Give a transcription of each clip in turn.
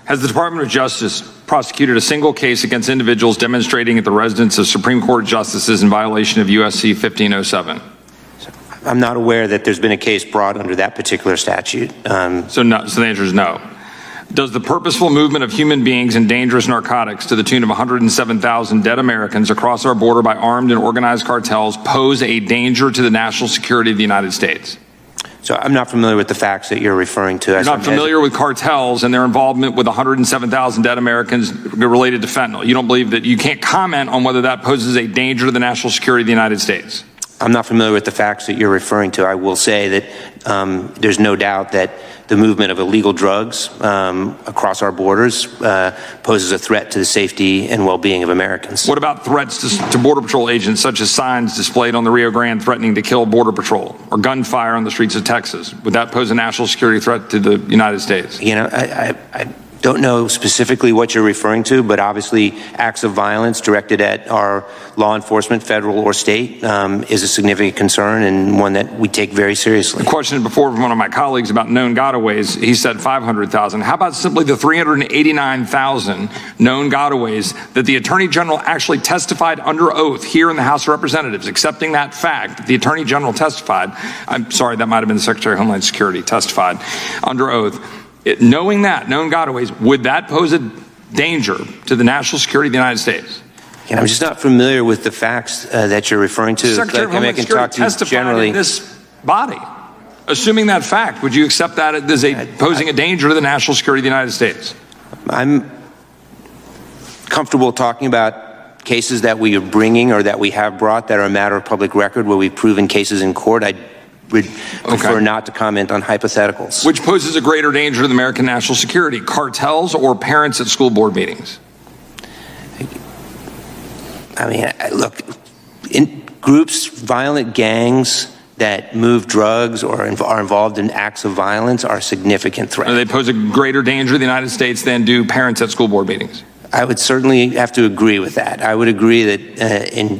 Has the Department of Justice prosecuted a single case against individuals demonstrating at the residence of Supreme Court justices in violation of USC 1507? I'm not aware that there's been a case brought under that particular statute. So the answer is no. Does the purposeful movement of human beings and dangerous narcotics to the tune of 107,000 dead Americans across our border by armed and organized cartels pose a danger to the national security of the United States? So I'm not familiar with the facts that you're referring to. You're not familiar with cartels and their involvement with 107,000 dead Americans related to fentanyl. You don't believe that you can't comment on whether that poses a danger to the national security of the United States? I'm not familiar with the facts that you're referring to. I will say that there's no doubt that the movement of illegal drugs across our borders poses a threat to the safety and well-being of Americans. What about threats to Border Patrol agents, such as signs displayed on the Rio Grande threatening to kill Border Patrol, or gunfire on the streets of Texas? Would that pose a national security threat to the United States? You know, I don't know specifically what you're referring to, but obviously acts of violence directed at our law enforcement, federal or state, is a significant concern and one that we take very seriously. The question before from one of my colleagues about known gotaways, he said 500,000. How about simply the 389,000 known gotaways that the Attorney General actually testified under oath here in the House of Representatives, accepting that fact that the Attorney General testified, I'm sorry, that might have been the Secretary of Homeland Security testified under oath. Knowing that, known gotaways, would that pose a danger to the national security of the United States? Yeah, I'm just not familiar with the facts that you're referring to. Secretary of Homeland Security testified in this body. Assuming that fact, would you accept that as posing a danger to the national security of the United States? I'm comfortable talking about cases that we are bringing or that we have brought that are a matter of public record where we've proven cases in court. I would prefer not to comment on hypotheticals. Which poses a greater danger to the American national security, cartels or parents at school board meetings? I mean, look, in groups, violent gangs that move drugs or are involved in acts of violence are a significant threat. They pose a greater danger to the United States than do parents at school board meetings? I would certainly have to agree with that. I would agree that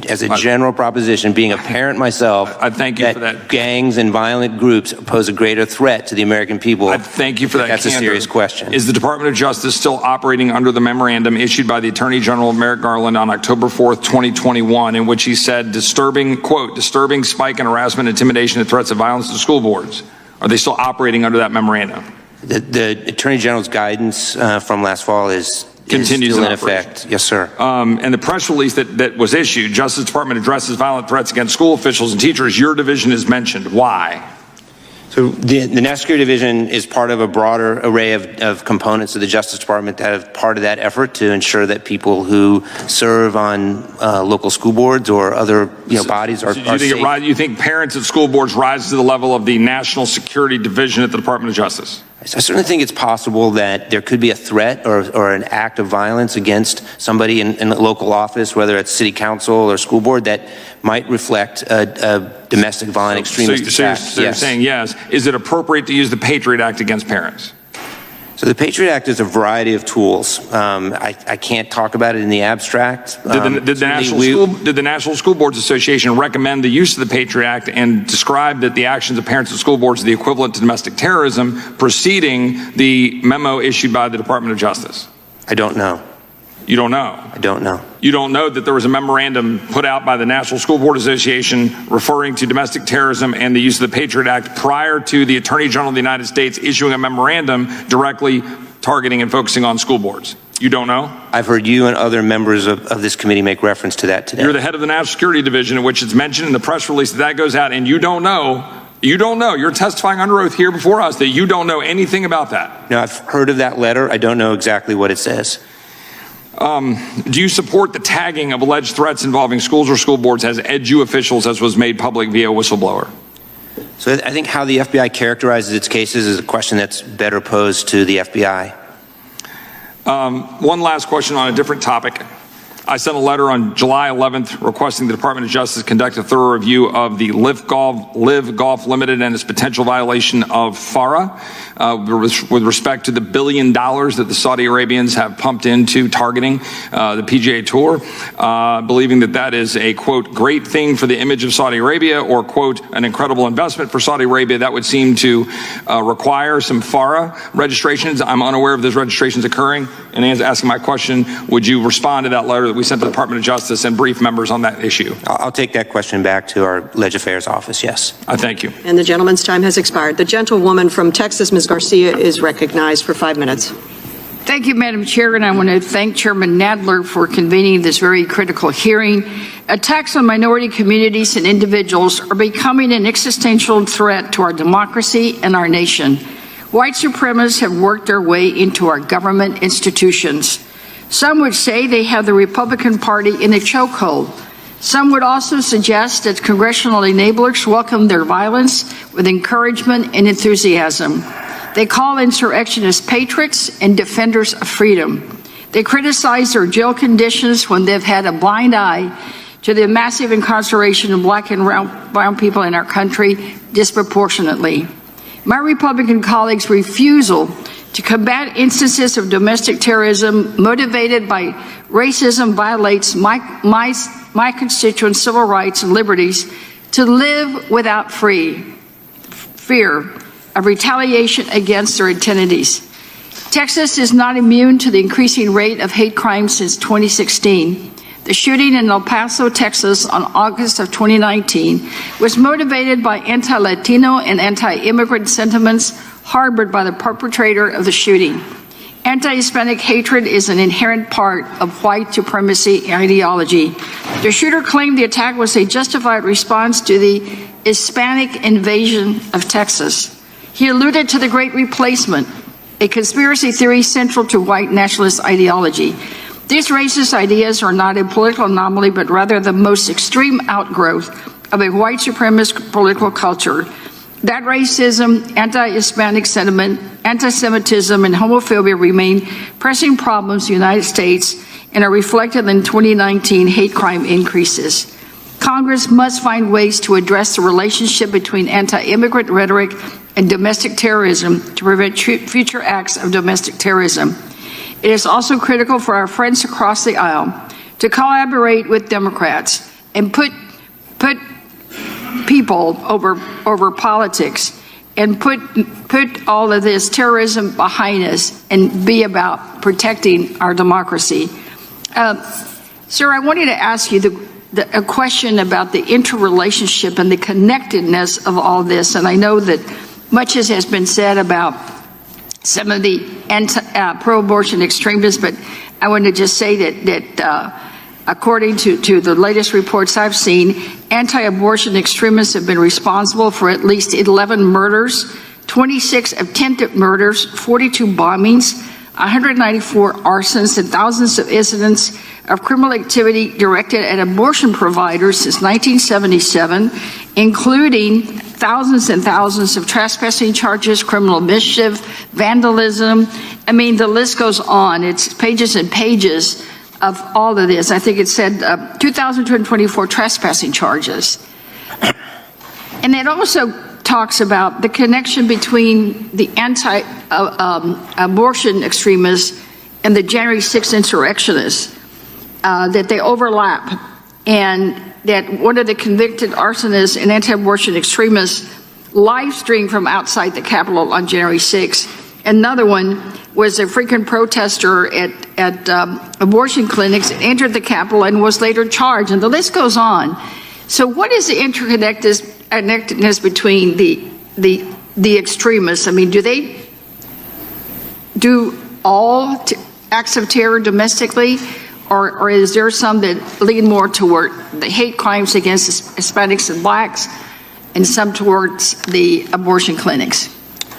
as a general proposition, being a parent myself, I thank you for that. Gangs and violent groups pose a greater threat to the American people. I thank you for that. That's a serious question. Is the Department of Justice still operating under the memorandum issued by the Attorney General Merrick Garland on October 4th, 2021, in which he said, disturbing spike in harassment, intimidation, and threats of violence to school boards? Are they still operating under that memorandum? The Attorney General's guidance from last fall continues still in effect. Yes, sir. And the press release that was issued, Justice Department addresses violent threats against school officials and teachers. Your division is mentioned. Why? So the National Security Division is part of a broader array of components of the Justice Department that have part of that effort to ensure that people who serve on local school boards or other bodies are safe. You think parents at school boards rise to the level of the National Security Division at the Department of Justice? I certainly think it's possible that there could be a threat or an act of violence against somebody in a local office, whether it's city council or school board, that might reflect a domestic violent extremist attack. So you're saying yes. Is it appropriate to use the Patriot Act against parents? So the Patriot Act is a variety of tools. I can't talk about it in the abstract. Did the National School Boards Association recommend the use of the Patriot Act and describe that the actions of parents at school boards are the equivalent to domestic terrorism preceding the memo issued by the Department of Justice? I don't know. You don't know? I don't know. You don't know that there was a memorandum put out by the National School Board Association referring to domestic terrorism and the use of the Patriot Act prior to the Attorney General of the United States issuing a memorandum directly targeting and focusing on school boards? You don't know? I've heard you and other members of this committee make reference to that today. You're the head of the National Security Division, in which it's mentioned in the press release that goes out, and you don't know. You don't know. You're testifying under oath here before us that you don't know anything about that. No, I've heard of that letter. I don't know exactly what it says. Do you support the tagging of alleged threats involving schools or school boards as edu officials, as was made public via whistleblower? So I think how the FBI characterizes its cases is a question that's better posed to the FBI. One last question on a different topic. I sent a letter on July 11th requesting the Department of Justice conduct a thorough review of the Live Golf Limited and its potential violation of FARA with respect to the $1 billion that the Saudi Arabians have pumped into targeting the PGA Tour, believing that that is a, quote, great thing for the image of Saudi Arabia, or, quote, an incredible investment for Saudi Arabia. That would seem to require some FARA registrations. I'm unaware of those registrations occurring, and asking my question, would you respond to that letter that we sent to the Department of Justice and brief members on that issue? I'll take that question back to our Leg Affairs office, yes. I thank you. And the gentleman's time has expired. The gentlewoman from Texas, Ms. Garcia, is recognized for 5 minutes. Thank you, Madam Chair, and I want to thank Chairman Nadler for convening this very critical hearing. Attacks on minority communities and individuals are becoming an existential threat to our democracy and our nation. White supremacists have worked their way into our government institutions. Some would say they have the Republican Party in a chokehold. Some would also suggest that congressional enablers welcome their violence with encouragement and enthusiasm. They call insurrectionists patriots and defenders of freedom. They criticize their jail conditions when they've had a blind eye to the massive incarceration of black and brown people in our country disproportionately. My Republican colleagues' refusal to combat instances of domestic terrorism motivated by racism violates my constituents' civil rights and liberties to live without fear of retaliation against their identities. Texas is not immune to the increasing rate of hate crimes since 2016. The shooting in El Paso, Texas on August of 2019 was motivated by anti-Latino and anti-immigrant sentiments harbored by the perpetrator of the shooting. Anti-Hispanic hatred is an inherent part of white supremacy ideology. The shooter claimed the attack was a justified response to the Hispanic invasion of Texas. He alluded to the Great Replacement, a conspiracy theory central to white nationalist ideology. These racist ideas are not a political anomaly, but rather the most extreme outgrowth of a white supremacist political culture. That racism, anti-Hispanic sentiment, anti-Semitism, and homophobia remain pressing problems in the United States and are reflected in 2019 hate crime increases. Congress must find ways to address the relationship between anti-immigrant rhetoric and domestic terrorism to prevent future acts of domestic terrorism. It is also critical for our friends across the aisle to collaborate with Democrats and put people over politics and put all of this terrorism behind us and be about protecting our democracy. Sir, I wanted to ask you a question about the interrelationship and the connectedness of all this. And I know that much has been said about some of the pro-abortion extremists, but I want to just say that according to the latest reports I've seen, anti-abortion extremists have been responsible for at least 11 murders, 26 attempted murders, 42 bombings, 194 arsons, and thousands of incidents of criminal activity directed at abortion providers since 1977, including thousands and thousands of trespassing charges, criminal mischief, vandalism. I mean, the list goes on. It's pages and pages of all of this. I think it said 2,224 trespassing charges. And it also talks about the connection between the anti-abortion extremists and the January 6th insurrectionists, that they overlap, and that one of the convicted arsonists and anti-abortion extremists live streamed from outside the Capitol on January 6th. Another one was a frequent protester at abortion clinics, entered the Capitol and was later charged, and the list goes on. So what is the interconnectedness between the extremists? I mean, do they do all acts of terror domestically, or is there some that lean more toward the hate crimes against Hispanics and blacks, and some towards the abortion clinics?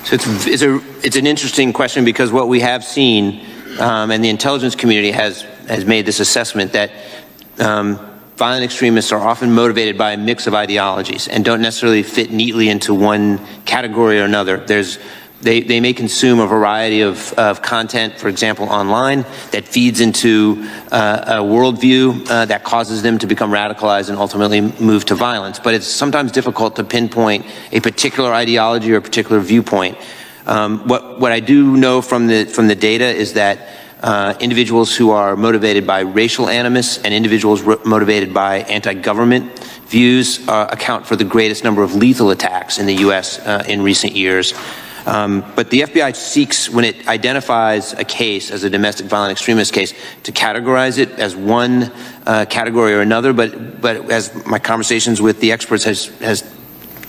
So it's an interesting question, because what we have seen, and the intelligence community has made this assessment, that violent extremists are often motivated by a mix of ideologies and don't necessarily fit neatly into one category or another. There's They may consume a variety of content, for example, online, that feeds into a worldview that causes them to become radicalized and ultimately move to violence. But it's sometimes difficult to pinpoint a particular ideology or a particular viewpoint. What I do know from the data is that individuals who are motivated by racial animus and individuals motivated by anti-government views account for the greatest number of lethal attacks in the U.S. In recent years. But the FBI seeks, when it identifies a case as a domestic violent extremist case, to categorize it as one category or another. But as my conversations with the experts has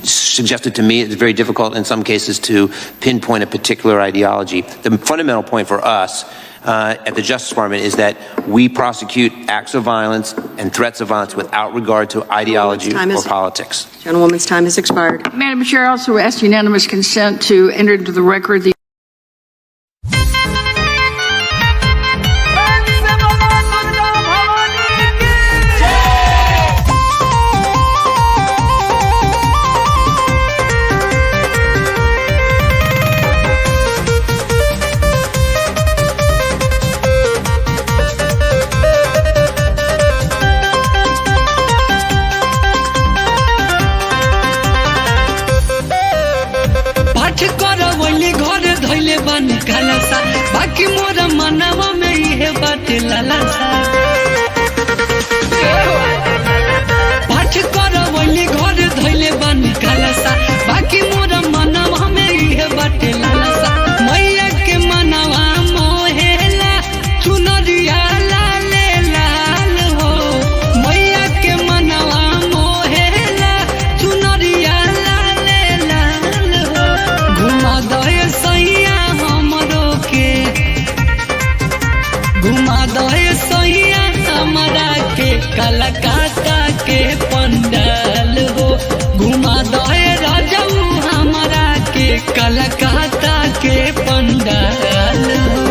suggested to me, it's very difficult in some cases to pinpoint a particular ideology. The fundamental point for us at the Justice Department is that we prosecute acts of violence and threats of violence without regard to ideology or politics. Gentlewoman's time has expired. Madam Chair, I also ask unanimous consent to enter into the record the बाकी मोरा मनवा में ये बात लालसा पाठ करवली घर धइले बानी कालसा बाकी मोरा मनवा में ये बात लालसा मैया के मनवा मोहेला चुनरिया लाले लाल हो मैया के मनवा मोहेला चुनरिया लाले लाल हो घुमा दे सैया घुमा दे सैया हमरा के कलकत्ता के पंडाल हो घुमा दे राजाऊ हमरा के कलकत्ता के पंडाल हो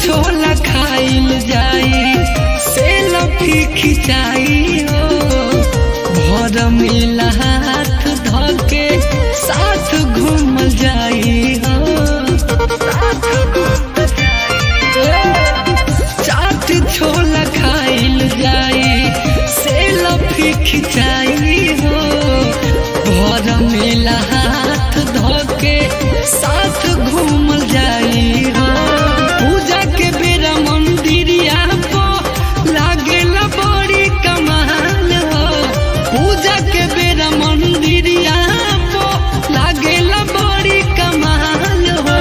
छोला खाइल जाई सेल्फी खिंचाई हो भर मिला हाथ धके साथ घूमल जाई हो चाट छोला खाइल जाई सेल्फी खिंचाई हो भर मिला हाथ धके साथ घूमल जाई हो पूजा के बेरा मंदिरिया पो लागेला बड़ी कमाल हो पूजा के बेरा मंदिरिया पो लागेला बड़ी कमाल हो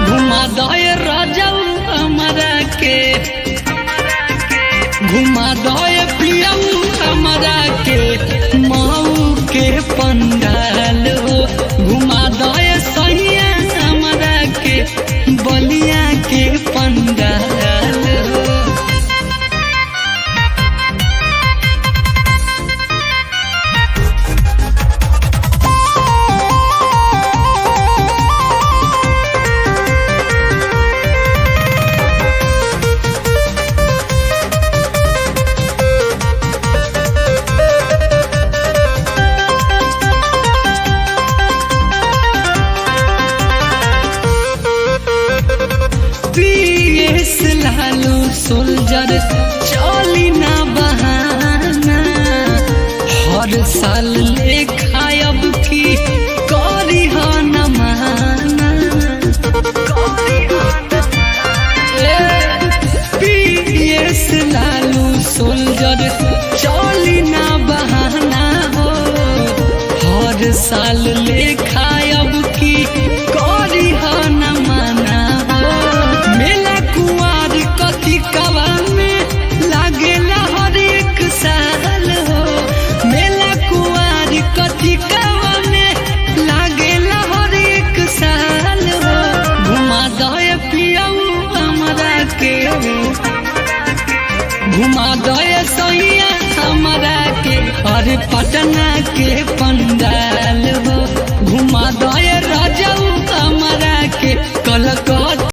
घुमा दे राजाऊ हमरा के घुमा दे पियाऊ हमरा के माऊ के पंडाल हो घुमा दे सैया हमरा के बलिया के पंडाल हो सोल्जर चली ना बहाना हर साल लेके